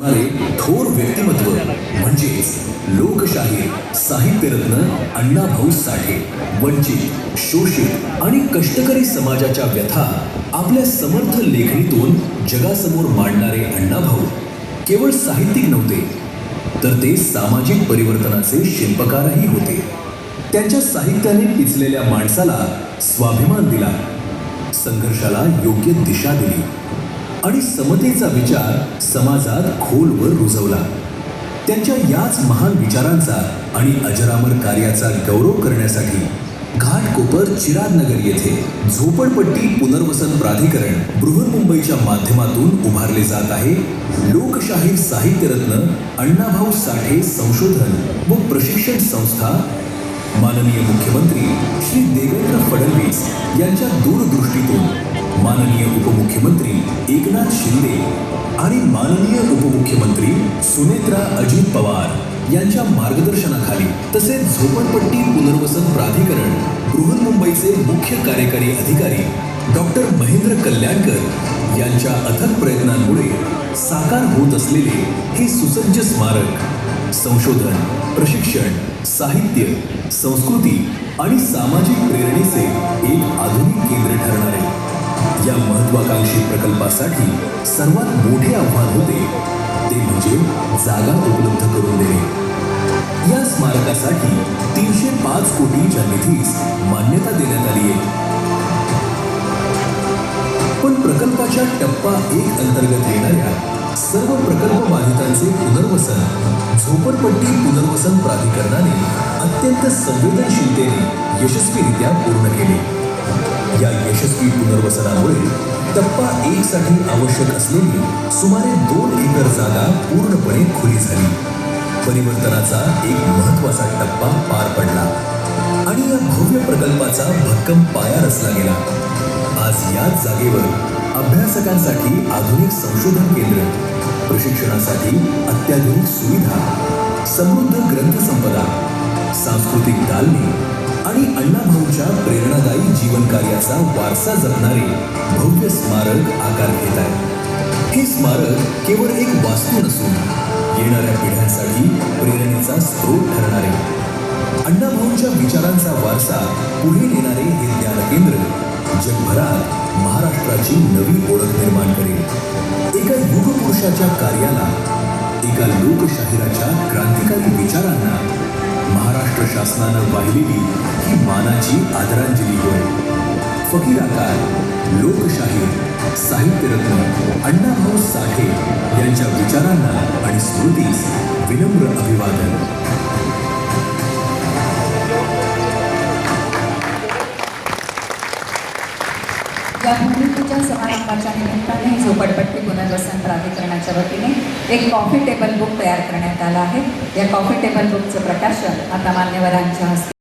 अरे थोर व्यक्तिमत्व म्हणजेच लोकशाहीर साहित्यरत्न अण्णाभाऊ साठे वंचित, शोषित आणि कष्टकरी समाजाच्या व्यथा आपल्या समर्थ लेखणीतून जगासमोर मांडणारे अण्णाभाऊ केवळ साहित्यिक नव्हते, तर ते सामाजिक परिवर्तनाचे शिल्पकारही होते. त्यांच्या साहित्याने पिचलेल्या माणसाला स्वाभिमान दिला, संघर्षाला योग्य दिशा दिली आणि समतेचा विचार समाजात खोलवर रुजवला. त्यांच्या याच महान विचारांचा आणि अजरामर कार्याचा गौरव करण्यासाठी घाटकोपर चिरागनगर येथे झोपडपट्टी पुनर्वसन प्राधिकरण बृहन्मुंबईच्या माध्यमातून उभारले जात आहे लोकशाहीर साहित्यरत्न अण्णाभाऊ साठे संशोधन व प्रशिक्षण संस्था. माननीय मुख्यमंत्री श्री देवेंद्र फडणवीस यांच्या दूरदृष्टीतून माननीय उपमुख्यमंत्री एकनाथ शिंदे आणि माननीय उपमुख्यमंत्री सुनेत्रा अजित पवार यांच्या मार्गदर्शनाखाली तसेच झोपडपट्टी पुनर्वसन प्राधिकरण बृहन्मुंबईचे मुख्य कार्यकारी अधिकारी डॉक्टर महेंद्र कल्याणकर यांच्या अथक प्रयत्नांमुळे साकार होत असलेले हे सुसज्ज स्मारक संशोधन, प्रशिक्षण, साहित्य, संस्कृती आणि सामाजिक प्रेरणेचे एक आधुनिक केंद्र ठरणार आहे. या महत्वाकांक्षी प्रकल्पासाठी सर्वात मोठे आव्हान होते ते म्हणजे जागा उपलब्ध करून देणे. या स्मारकासाठी 305 कोटींच्या निधीस मान्यता देण्यात आली आहे. पण प्रकल्पाच्या टप्पा 1 अंतर्गत येणाऱ्या सर्व प्रकल्प बाधितांचे पुनर्वसन झोपडपट्टी पुनर्वसन प्राधिकरणाने अत्यंत संवेदनशीलतेने यशस्वीरित्या पूर्ण केले. या यशस्वी पुनर्वसनामुळे टप्पा 1 साठी आवश्यक असलेली सुमारे 2 एकर जागा पूर्णपणे खुली झाली. परिवर्तनाचा एक महत्त्वाचा टप्पा पार पडला आणि या भव्य प्रकल्पाचा भक्कम पाया रचला गेला. आज याच जागेवर अभ्यासकांसाठी आधुनिक संशोधन केंद्र, प्रशिक्षणासाठी अत्याधुनिक सुविधा, समृद्ध ग्रंथसंपदा, सांस्कृतिक दालने आणि अण्णाभाऊंच्या प्रेरणादायी जीवनकार्याचा वारसा जपणारे भव्य स्मारक आकार घेत आहे. हे स्मारक केवळ एक वास्तू नसून येणाऱ्या पिढ्यांसाठी प्रेरणेचा स्रोत ठरणार आहे. अण्णाभाऊंच्या विचारांचा वारसा पुढे नेणारे हे ज्ञानकेंद्र जगभरात महाराष्ट्राची नवी ओळख निर्माण करेल. एका युगपुरुषाच्या कार्याला, एका लोकशाहिराच्या क्रांतिकारी विचारांना महाराष्ट्र शासनानं वाहिलेली ही मानाची आदरांजली होय. फकीराकार, लोकशाहीर, साहित्यरत्न अण्णाभाऊ साठे यांच्या विचारांना आणि स्मृतीस विनम्र अभिवादन. या भूमिपूजन समारंभाच्या निमित्ताने झोपडपट्टी पुनर्वसन प्राधिकरणाच्या वतीने एक कॉफी टेबल बुक तयार करण्यात आलं आहे. या कॉफी टेबल बुकचं प्रकाशन आता मान्यवरांच्या हस्ते